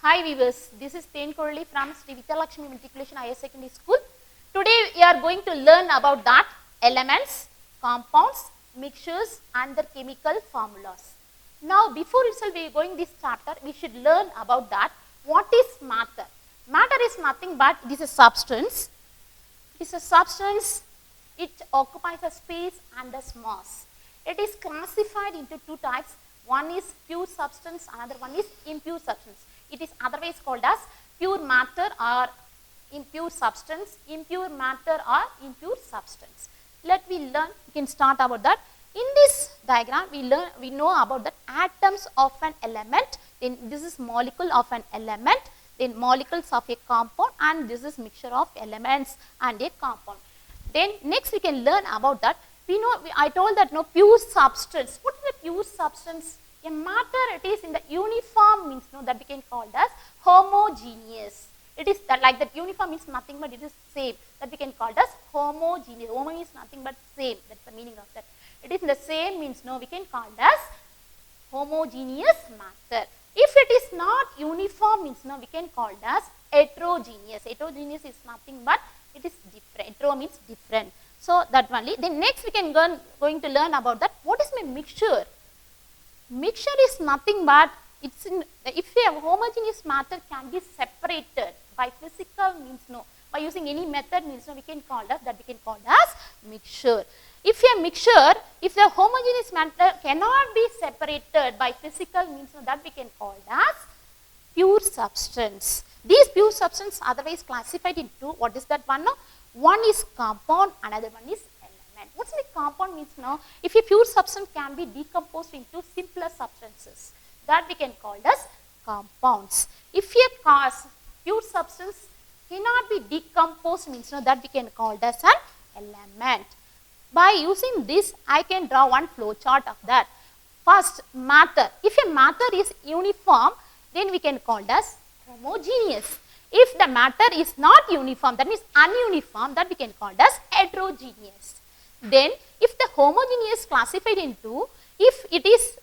Hi viewers, this is Tenkorli from Sri Vidhyalakshmi Matriculation Higher Secondary School. Today we are going to learn about that elements, compounds, mixtures and their chemical formulas. Now before itself we are going this chapter, we should learn about that. What is matter? Matter is nothing but it is a substance. It is a substance, it occupies a space and a mass. It is classified into two types. One is pure substance, another one is impure substance. It is otherwise called as pure matter or impure substance, impure matter or impure substance. Let me learn, we can start about that. In this diagram, we know about the atoms of an element, then this is molecule of an element, then molecules of a compound, and this is mixture of elements and a compound. Then next we can learn about that. We know, I told that no pure substance. What is a pure substance? A matter, it is in the uniform means no, that we can call it as homogeneous. It is that like that uniform means nothing but it is same, that we can call it as homogeneous. Homo is nothing but same, that's the meaning of that. It is in the same means no, we can call it as homogeneous matter. If it is not uniform means no, we can call it as heterogeneous. Heterogeneous is nothing but it is different. Hetero means different. So that only. Then next we can going to learn about that. What is my mixture? Mixture is nothing but it's in, if a homogeneous matter can be separated by physical means no, by using any method means no, we can call that we can call as mixture. If a mixture, if the homogeneous matter cannot be separated by physical means no, that we can call as pure substance. These pure substance otherwise classified into what is that one? No? One is compound, another one is element. What's the compound means now? If a pure substance can be decomposed into simpler substances, that we can call as compounds. If a pure substance cannot be decomposed means now, that we can call as an element. By using this, I can draw one flow chart of that. First, matter. If a matter is uniform, then we can call as homogeneous. If the matter is not uniform, that means ununiform, that we can call as heterogeneous. Then, if the homogeneous classified into, if it is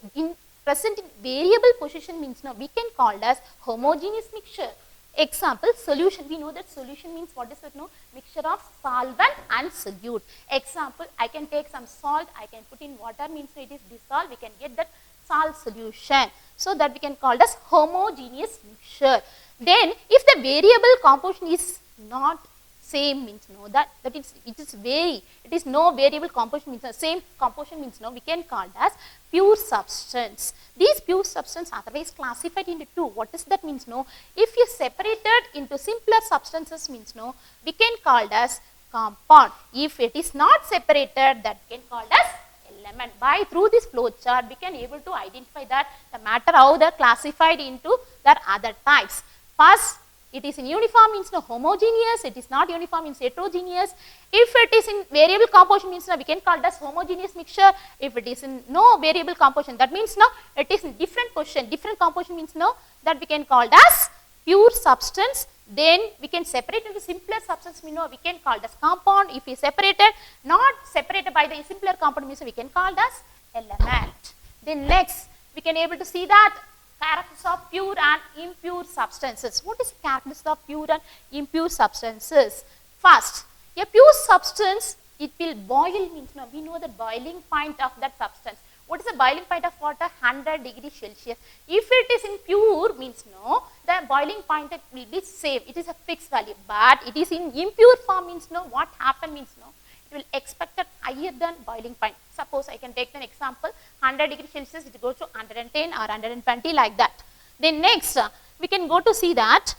present in variable position means now, we can call as homogeneous mixture. Example, solution. We know that solution means what is that? No, mixture of solvent and solute. Example, I can take some salt, I can put in water means it is dissolved, we can get that salt solution. So that we can call as homogeneous mixture. Then, if the variable composition is not same means no, that it is vary. It is no variable composition means the same composition means no, we can call as pure substance. These pure substance otherwise classified into two. What is that means no? If you separated into simpler substances means no, we can call as compound. If it is not separated, that we can call as element. By through this flow chart, we can able to identify that the matter how they are classified into their other types. First, it is in uniform means no homogeneous, it is not uniform means heterogeneous. If it is in variable composition means no, we can call it as homogeneous mixture. If it is in no variable composition, that means no, it is in different position, different composition means no, that we can call it as pure substance. Then we can separate into simpler substance means no, we can call it as compound. If we separated, not separated by the simpler compound means we can call it as element. Then next, we can able to see that characteristics of pure and impure substances. What is characteristics of pure and impure substances? First, a pure substance, it will boil means no, we know the boiling point of that substance. What is the boiling point of water? 100 degrees Celsius. If it is in pure means no, the boiling point will be same. It is a fixed value. But it is in impure form means no, what happened means no, it will expected higher than boiling point. Suppose I can take an example, 100 degrees Celsius, it goes to 110 or 120 like that. Then next, we can go to see that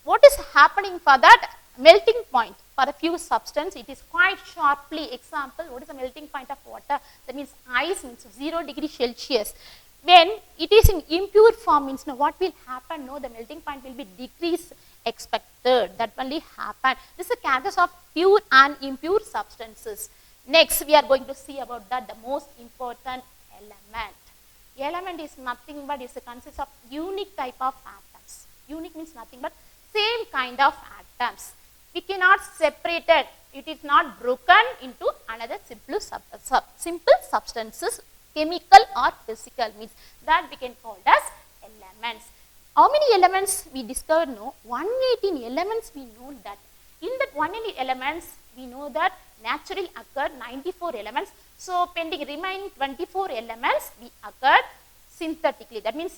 what is happening for that melting point. For a pure substance, it is quite sharply. Example, what is the melting point of water? That means ice means 0 degrees Celsius. When it is in impure form means no, what will happen? No, the melting point will be decreased expected. That only happen. This is the characteristics of pure and impure substances. Next, we are going to see about that the most important element. Element is nothing but it consists of unique type of atoms. Unique means nothing but same kind of atoms. We cannot separate it. It is not broken into another simple substances, chemical or physical means that we can call as elements. How many elements we discovered? No, 118 elements we know that. In that 118 elements, we know that naturally occurred 94 elements. So, pending remaining 24 elements we occurred synthetically. That means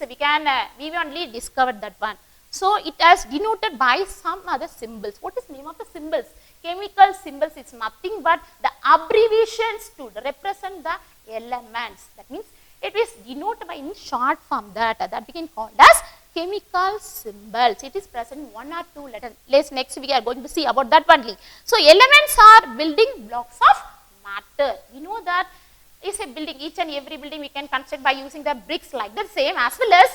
we only discovered that one. So, it has denoted by some other symbols. What is the name of the symbols? Chemical symbols is nothing but the abbreviations to represent the elements. That means it is denoted by in short form that we can call as chemical symbols. It is present in one or two letters. Next we are going to see about that only. So, elements are building blocks of matter. We know that is a building, each and every building we can construct by using the bricks like the same, as well as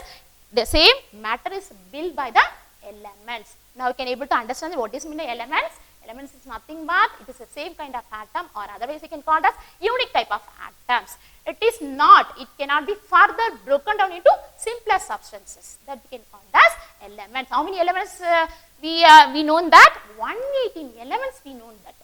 the same matter is built by the elements. Now, you can able to understand what is mean by elements. Elements is nothing but it is the same kind of atom, or otherwise you can call it as unique type of atoms. It is not, it cannot be further broken down into simpler substances, that we can call it as elements. How many elements we know that? 118 elements we know that.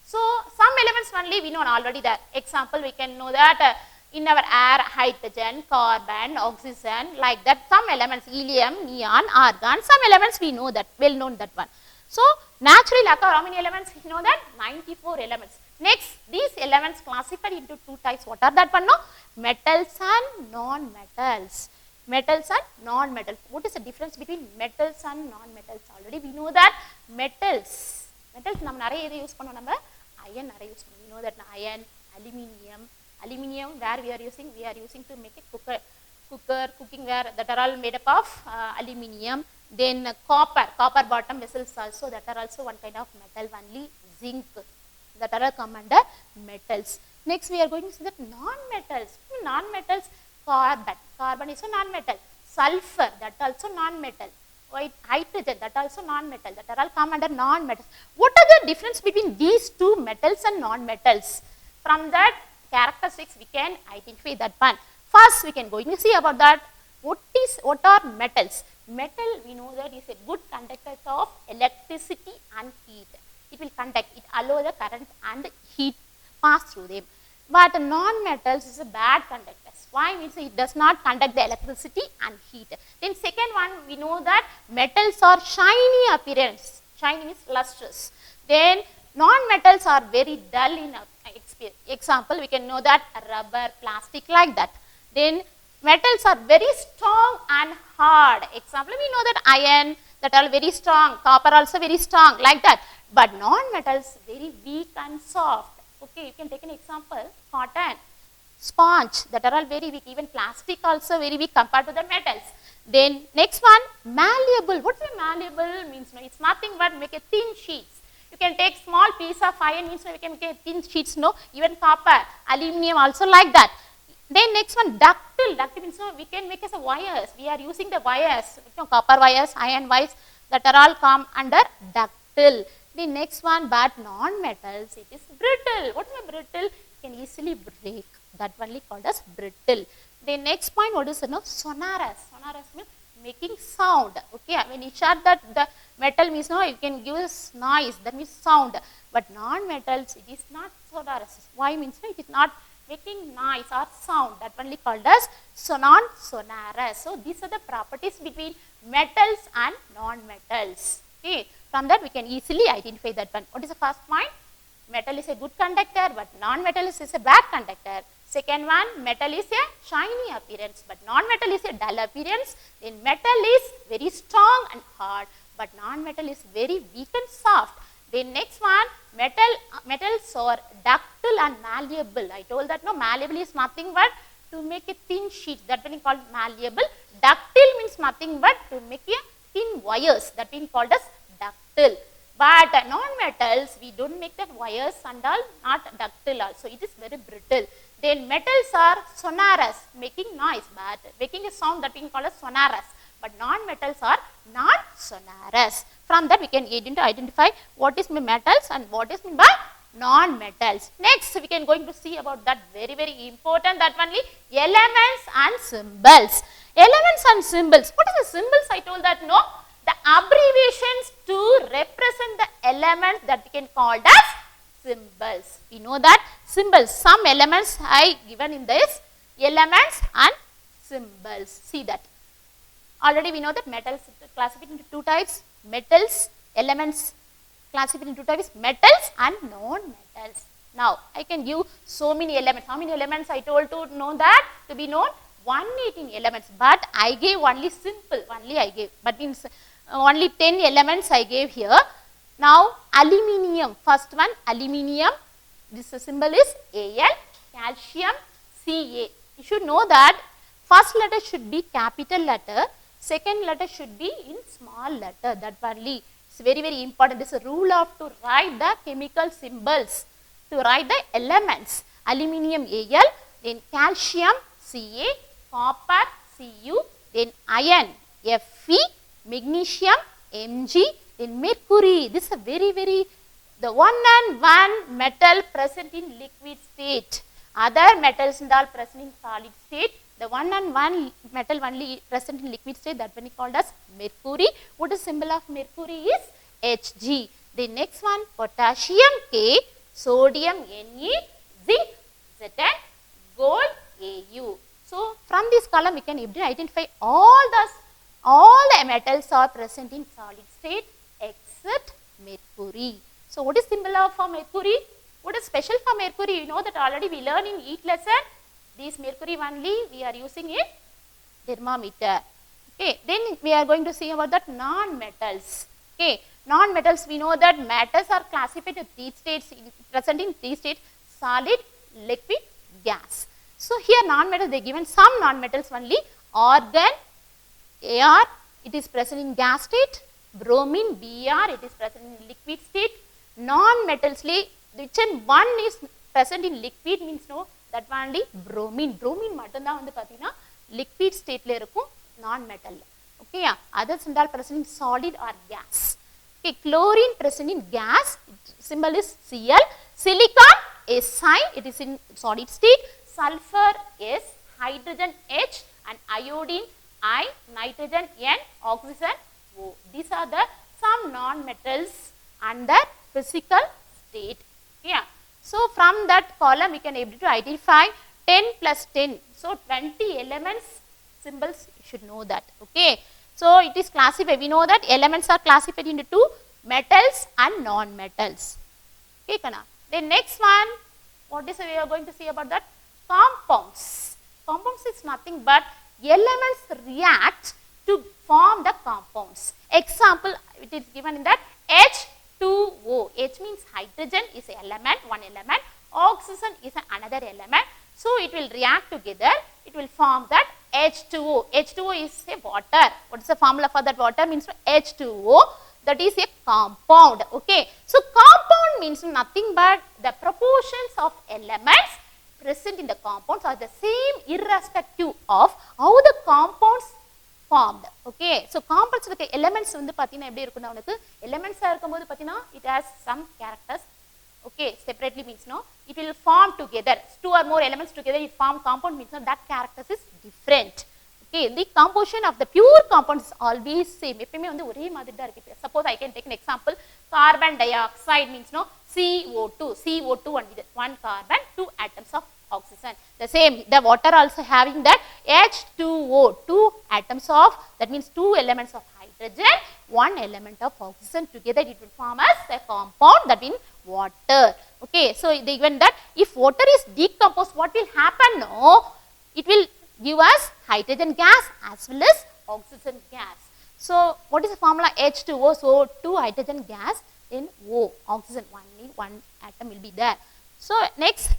So, some elements only we know already that. Example, we can know that in our air, hydrogen, carbon, oxygen, like that. Some elements, helium, neon, argon, some elements we know that, well known that one. So, naturally occur how many elements we know that? 94 elements. Next, these elements classified into two types. What are that one? No? Metals and non-metals. Metals and non-metals. What is the difference between metals and non-metals? Already we know that metals நம்ம நிறைய எதை use பண்ணோம், நம்ம iron நிறைய use பண்ணுவோம். We know that iron, aluminium where we are using to make a cooking ware, that are all made up of aluminium. Then copper bottom vessels also, that are also one kind of metal only. Zinc, that are all come under metals. Next we are going to see that non-metals, carbon is a non-metal, sulfur, that also non-metal, hydrogen, that also non-metal, that are all come under non-metals. What are the difference between these two metals and non-metals? From that characteristics we can identify that one. First we can going to see about that. What are metals? Metal we know that is a good conductor of electricity and heat. It will conduct, it allow the current and heat pass through them. But non-metals is a bad conductor. Why? Means it does not conduct the electricity and heat. Then second one, we know that metals are shiny appearance. Shiny means lustrous. Then non-metals are very dull in example. We can know that rubber, plastic, like that. Then metals are very strong and hard. Example, we know that iron, that are very strong, copper also very strong, like that. But non-metals very weak and soft. Okay, you can take an example, cotton, sponge, that are all very weak. Even plastic also very weak compared to the metals. Then next one, malleable. What is malleable? Means no, it's nothing but make a thin sheets. You can take small piece of iron, means no, we can make thin sheets. No, even copper, aluminium also like that. Then next one, ductile. Ductile means no, we can make as a wires. We are using the wires, copper wires, iron wires, that are all come under ductile. The next one, but non-metals, it is brittle. What is brittle? It can easily break. That only called as brittle. The next point, what is sonorous? Sonorous means making sound. Okay, when you shut that the metal means no, you can give noise. That means sound. But non-metals, it is not sonorous. Why? Means no, it is not making noise or sound. That only called as non-sonorous. So these are the properties between metals and non-metals. Okay. From that we can easily identify that one. What is the first point? Metal is a good conductor, but non-metal is a bad conductor. Second one, metal is a shiny appearance, but non-metal is a dull appearance. Then metal is very strong and hard, but non-metal is very weak and soft. Then next one, metals are ductile and malleable. I told that no, malleable is nothing but to make a thin sheet. That being called malleable. Ductile means nothing but to make a thin wires. That being called as ductile. But non-metals, we don't make that wires and all, not ductile also. It is very brittle. Then metals are sonorous, making noise, but making a sound, that being called as sonorous. But non-metals are not sonorous. From that we can identify what is metals and what is meant by non-metals. Next we can going to see about that very important, that only elements and symbols. Elements and symbols. What is the symbols? I told that no. The abbreviations to represent the elements, that we can call as symbols. We know that symbols, some elements I given in this, elements and symbols. See that. Already we know that metals classified into two types, metals, elements classified into two types, metals and non-metals. Now, I can give so many elements. How many elements I told to know that? To be known, 118 elements. But I gave only simple, only I gave. But means only 10 elements I gave here. Now, aluminium, first one, aluminium. This symbol is Al, calcium, Ca. You should know that first letter should be capital letter, second letter should be in small letter. That only. It's very, very important. This is a rule of to write the chemical symbols, to write the elements. Aluminium Al, then calcium Ca, copper Cu, then iron Fe, magnesium Mg, then mercury. This is a very, very, the one and one metal present in liquid state. Other metals and all present in solid state. The one and one metal only present in liquid state, that one is called as mercury. What is symbol of mercury is Hg. The next one, potassium K, sodium Ne, zinc Zn, gold Au. So from this column we can identify all the metals are present in solid state except mercury. So what is symbol of for mercury? What is special for mercury? You know that already we learned in each lesson. This mercury only we are using in thermometer. Okay, then we are going to see about that non-metals. Okay, non-metals, we know that matters are classified in three states, present in three states: solid, liquid, gas. So here non-metals, they given some non-metals only. Argon, Ar, it is present in gas state. Bromine, Br, it is present in liquid state. Non-metals, which one is present in liquid means no, that one only bromine. Bromine மட்டும் தான் வந்து பாத்தீங்கன்னா liquid stateல இருக்கும், non-metal. Okay, others are present in solid or gas. Okay, chlorine present in gas, symbol is Cl. Silicon is Si, it is in solid state. Sulfur is hydrogen H, and iodine I, nitrogen N, oxygen O. These are the some non-metals under physical state. Yeah. So from that column we can able to identify 10 plus 10. So 20 elements, symbols, you should know that. Okay. So it is classified. We know that elements are classified into two, metals and non-metals. Okay, Kana. Then next one, what is we are going to see about that? Compounds. Compounds is nothing but elements react to form the compounds. Example, it is given in that H2O. H means hydrogen is an element, one element. Oxygen is another element. So it will react together. It will form that H2O. H2O is a water. What is the formula for that water? Means H2O. That is a compound. Okay. So compound means nothing but the proportions of elements present in the compounds are the same irrespective of how the compounds formed. Okay. So compounds like elements வந்து பாத்தீனா எப்படி இருக்கும்னா உங்களுக்கு elements இருக்கும்போது பாத்தீனா it has some characters. Okay, separately means no, it will form together. Two or more elements together it form compound means no, that characters is different. Okay, the composition of the pure compounds is always same. எப்பவுமே வந்து ஒரே மாதிரி தான் இருக்கு. Suppose I can take an example, carbon dioxide means no, CO2. CO2 only, one carbon, two atoms of oxygen. The same, the water also having that H2O, two atoms of, that means two elements of hydrogen, one element of oxygen, together it will form as a compound, that means water. Okay, so they given that if water is decomposed, what will happen? No, it will give us hydrogen gas as well as oxygen gas. So what is the formula? H2O, so two hydrogen gas, then O, oxygen, only one atom will be there. So next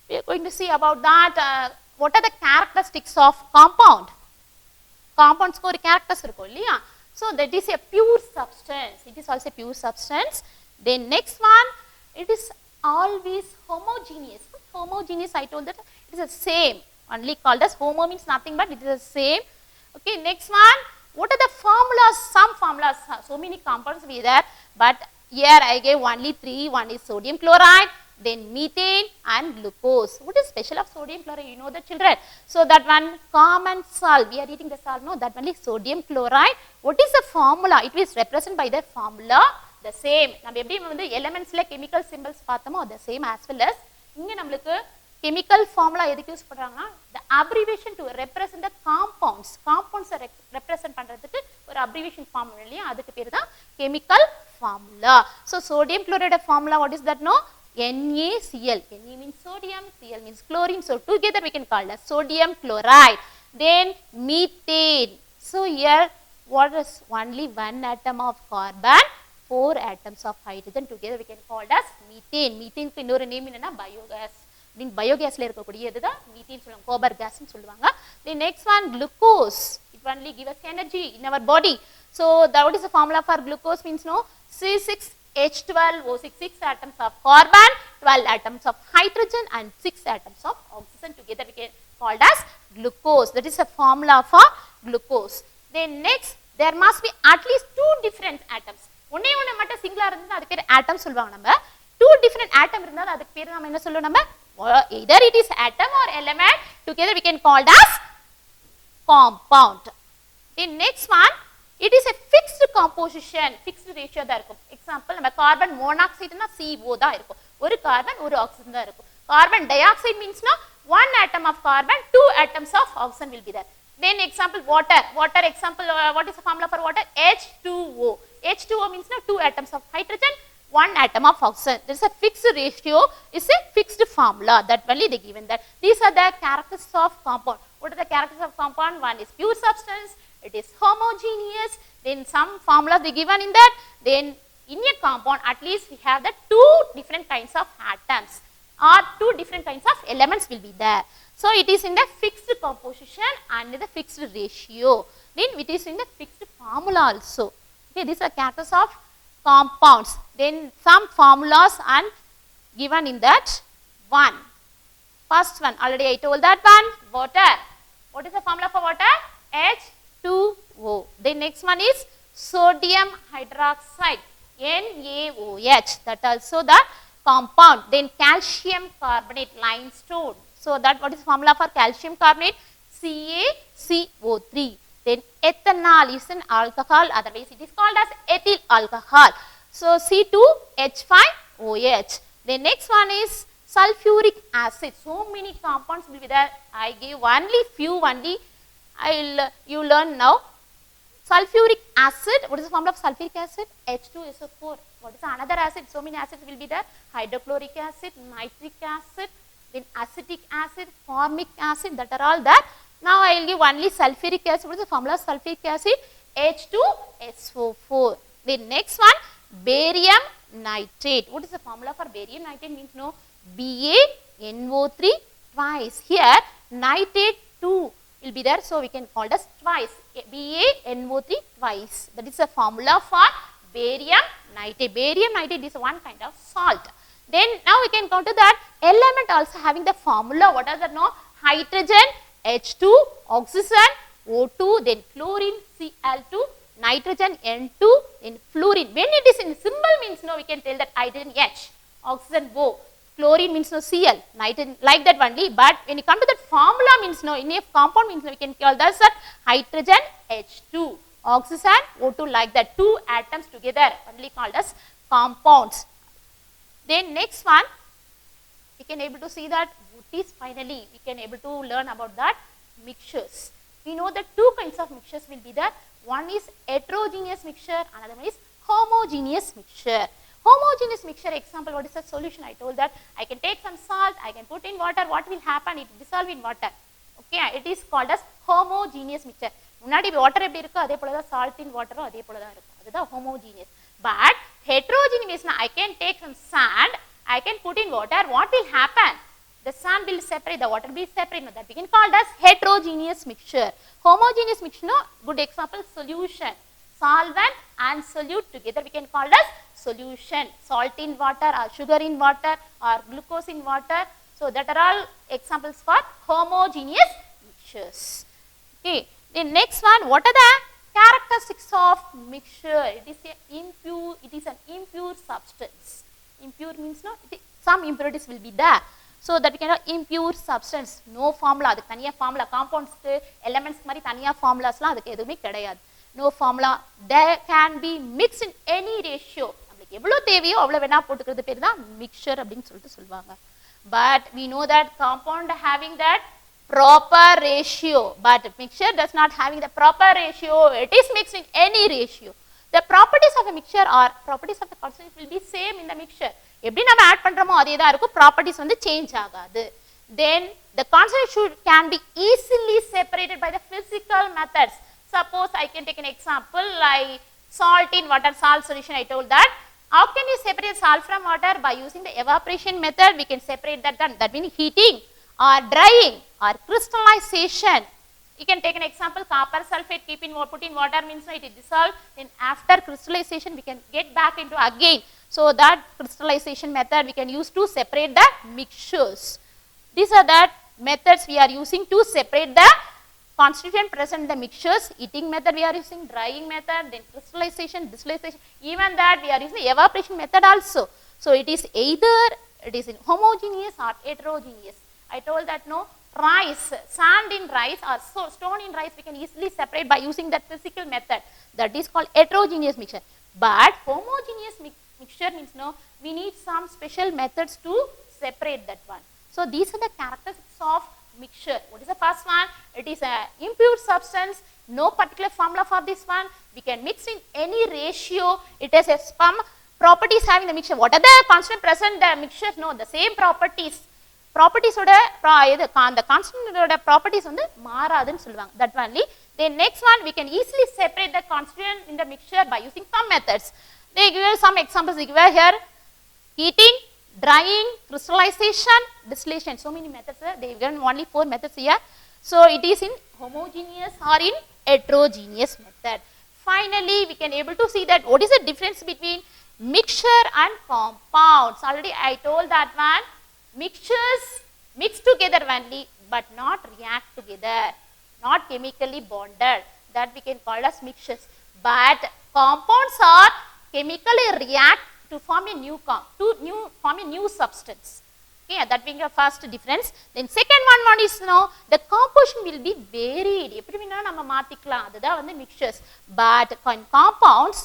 we are going to see about that, what are the characteristics of compound. Compounds ko characters irukku illaya, so that is a pure substance. It is also a pure substance. Then next one, it is always homogeneous. Homogeneous, I told that it is the same, only called as homo means nothing but it is the same. Okay, next one, what are the formulas? Some formulas, so many compounds will be there, but here I gave only three. One is sodium chloride, then methane and glucose. What is special of sodium chloride? You know the children. So that one common salt, we are eating the salt, no, that one is sodium chloride. What is the formula? It is represented by the formula. The same, நம்ம எப்படி வந்து elements ல chemical symbols பார்த்தோமோ the same as well as இங்க நம்மளுக்கு chemical formula எதுக்கு use பண்றாங்கன்னா the abbreviation to represent the compounds represent பண்றதுக்கு ஒரு abbreviation formula இல்லையா அதுக்கு பேரு தான் chemical formula. So sodium chloride formula, what is that? No, NaCl. Na means sodium, Cl means chlorine, so together we can call it sodium chloride. Then methane. So here what is only one atom of carbon, 4 atoms of hydrogen, together we can call it as methane. Methane க்கு இன்னொரு name என்னன்னா biogas. Then biogasல இருக்கக்கூடியது தான் methane சொல்லுவாங்க, gobar gas னு சொல்லுவாங்க. The next one, glucose. It only give us energy in our body. So what is the formula for glucose? Means no, C6H12O6, 6 atoms of carbon, 12 atoms of hydrogen and 6 atoms of oxygen, together we can call it as glucose. That is a formula for glucose. Then next, there must be at least 2 different atoms. ஒண்ணே ஒண்ணு மட்டும் சிங்கிளா இருந்தா அதுக்கு பேர் atom சொல்வாங்க. நம்ம 2 different atom இருந்தா அதுக்கு பேர் நாம என்ன சொல்லுவோம்? நம்ம either it is atom or element, together we can call it as compound. The next one, it is a fixed composition, fixed ratio தான் இருக்கும். Example, நம்ம carbon monoxide னா CO தான் இருக்கும். ஒரு கார்பன் ஒரு ஆக்சிஜன் தான் இருக்கும். Carbon dioxide means no, 1 atom of carbon, 2 atoms of oxygen will be there. Then example, water. Water example, what is the formula for water? H2O. H2O means no, 2 atoms of hydrogen, 1 atom of oxygen. There is a fixed ratio, is a fixed formula, that only they given that. These are the characteristics of compound. What are the characteristics of compound? One is pure substance, it is homogeneous, then some formulas they given in that. Then in a compound at least we have the 2 different kinds of atoms or 2 different kinds of elements will be there. So it is in the fixed composition and in the fixed ratio. Then it is in the fixed formula also. Okay, these are characters of compounds. Then some formulas and given in that one. First one, already I told that one, water. What is the formula for water? H2O. The next one is sodium hydroxide, NaOH. That also the compound. Then calcium carbonate, limestone. So that what is the formula for calcium carbonate? CaCO3. Then ethanol is an alcohol, otherwise it is called as ethyl alcohol. So C2H5OH. The next one is sulfuric acid. So many compounds will be there. I give only few only. You learn now. Sulfuric acid. What is the formula of sulfuric acid? H2SO4. What is another acid? So many acids will be there. Hydrochloric acid, nitric acid, then acetic acid, formic acid. That are all there. Now I will give only sulfuric acid. What is the formula of sulfuric acid? H2SO4. The next one, barium nitrate. What is the formula for barium nitrate? Means no, BaNO3 twice. Here nitrate 2 will be there, so we can call it as twice. BaNO3 twice. That is the formula for barium nitrate. Barium nitrate is one kind of salt. Then now we can come to that element also having the formula. What are the no? Hydrogen H2, oxygen O2, then chlorine Cl2, nitrogen N2, then fluorine. When it is in symbol means no, we can tell that hydrogen H, oxygen O, chlorine means no Cl, nitrogen like that only. But when you come to that formula means no, in a compound means no, we can call that hydrogen H2, oxygen O2 like that. 2 atoms together only called as compounds. Then next one, we can able to see that what is finally we can able to learn about that mixtures. We know that 2 kinds of mixtures will be there. One is heterogeneous mixture, another one is homogeneous mixture. Homogeneous mixture example, what is the solution? I told that I can take some salt, I can put in water, what will happen? It will dissolve in water. Okay, it is called as homogeneous mixture. முன்னாடி water எப்படி இருக்கோ அதே போல தான் salt in water அதே போல தான் இருக்கும். அதுதான் homogeneous. But heterogeneous, I can take some sand, I can put in water, what will happen? The sand will separate, the water will separate. No, that we can call it as heterogeneous mixture. Homogeneous mixture, no, good example, solution. Solvent and solute together we can call it as solution. Salt in water or sugar in water or glucose in water. So that are all examples for homogeneous mixtures. Okay. The next one, what are the characteristics of mixture? It is an impure substance. Impure means no, some impurities will be there. So that we can have impure substance. No formula. அதுக்கு தனியா formula. Compounds elements மாதிரி தனியா formulasலாம் அதுக்கு எதுவுமே கிடையாது. No formula. There can be mixed in any ratio. நம்மளுக்கு எவ்வளவு தேவையோ அவ்வளவு வேணா போட்டுக்கிறது பேர் தான் mixture அப்படின்னு சொல்லிட்டு சொல்வாங்க. but we know that compound having that proper ratio, but mixture does not having the proper ratio. It is mixed in any ratio. The properties of a mixture or properties of the constituent will be same in the mixture. எப்படி நம்ம add பண்றோமோ அதே தான் இருக்கும், properties வந்து change ஆகாது. Then the constituent can be easily separated by the physical methods. Suppose I can take an example like salt in water, salt solution. I told that. How can you separate salt from water? By using the evaporation method, we can separate that. That means heating or drying or crystallization. You can take an example, copper sulfate, put in water means it is dissolved. Then after crystallization, we can get back into again. So that crystallization method we can use to separate the mixtures. These are the methods we are using to separate the constituent present in the mixtures. Heating method we are using, drying method, then crystallization, distillation. Even that we are using evaporation method also. So it is either it is in homogeneous or heterogeneous. I told that no, rice, sand in rice or stone in rice we can easily separate by using that physical method. That is called heterogeneous mixture. But homogeneous mixture means no, we need some special methods to separate that one. So these are the characteristics of mixture. What is the first one? It is an impure substance. No particular formula for this one. We can mix in any ratio. It has a some properties having the mixture. What are the constant present in the mixture? No, the same properties. Properties oda the constant oda properties வந்து மாறாதுன்னு சொல்லுவாங்க. That only. Then next one, we can easily separate the constituent in the mixture by using some methods. They give some examples. They give here heating, drying, crystallization, distillation. So many methods. They given only 4 methods here. So it is in homogeneous or in heterogeneous method. Finally, we can able to see that what is the difference between mixture and compounds. Already I told that one. Mixtures mix together only but not react together, not chemically bonded. That we can call as mixtures. But compounds are chemically react to form a new substance. Okay, that being the first difference. Then second one is no, the composition will be varied. எப்படி வேணா நம்ம மாத்திக்கலாம், அதுதான் வந்து mixtures. But compounds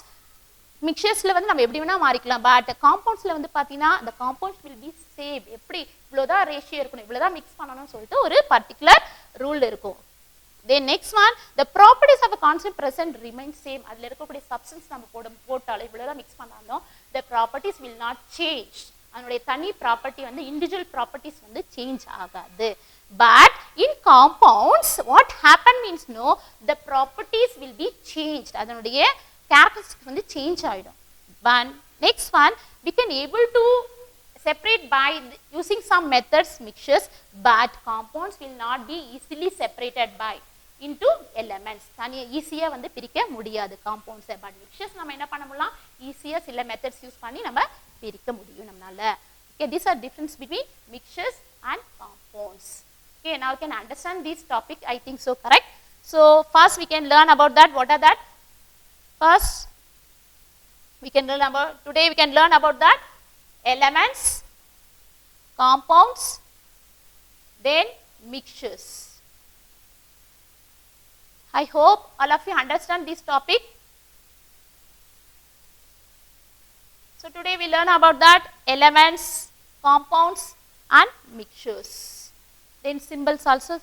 மிக்சர்ஸ்ல வந்து நம்ம எப்படி வேணா மாறிக்கலாம். பட் காம்பவுண்ட்ஸ்ல வந்து பாத்தீங்கன்னா the compounds will be same. எப்படி இவ்வளவுதான் ரேஷியோ இருக்கணும், இவ்வளவுதான் மிக்ஸ் பண்ணணும்னு சொல்லிட்டு ஒரு பர்టిక్యులர் ரூல் இருக்கும். Then next one, the properties of a constant present remain same. அதுல இருக்கக்கூடிய சப்ஸ்டன்ஸ் நம்ம போட்டாலும் இவ்வளவுதான் மிக்ஸ் பண்ணாலும் the properties will not change. அதனுடைய தனி ப்ராப்பர்ட்டி வந்து இண்டிவிஜுவல் ப்ராப்பர்ட்டிஸ் வந்து சேஞ்ச் ஆகாது. But in compounds what happen means no, the properties will be changed. அதனுடைய characteristics வந்து சேஞ்ச் ஆயிடும். But next one, we can able to separate by using some methods mixtures, but compounds will not be easily separated by into elements. தனியா ஈஸியா வந்து பிரிக்க முடியாது compounds. But mixtures நம்ம என்ன பண்ண முடியும், ஈஸியா சில methods யூஸ் பண்ணி நம்ம பிரிக்க முடியும் நம்மால. Okay, these are difference between mixtures and compounds. Okay, now you can understand this topic, I think so, correct? So first we can learn about that. What are that? First we can learn about, today we can learn about that elements, compounds, then mixtures. I hope all of you understand this topic. So today we learn about that elements, compounds and mixtures. Then symbols also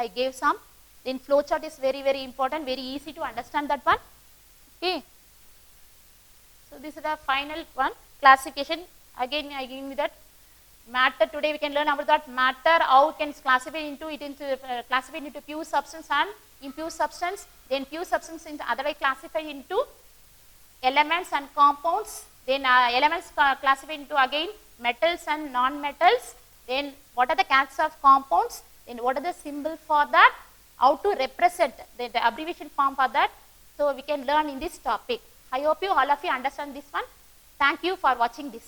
I gave some. Then flowchart is very important, very easy to understand that one. Okay. So this is the final one, classification. Again I give you that matter. Today we can learn about that matter, how we can classify into pure substance and impure substance. Then pure substance into otherwise classify into elements and compounds. Then elements classified into again metals and non-metals. Then what are the characteristics of compounds? Then what are the symbol for that? How to represent the abbreviation form for that? So we can learn in this topic. I hope you all of you understand this one. Thank you for watching this.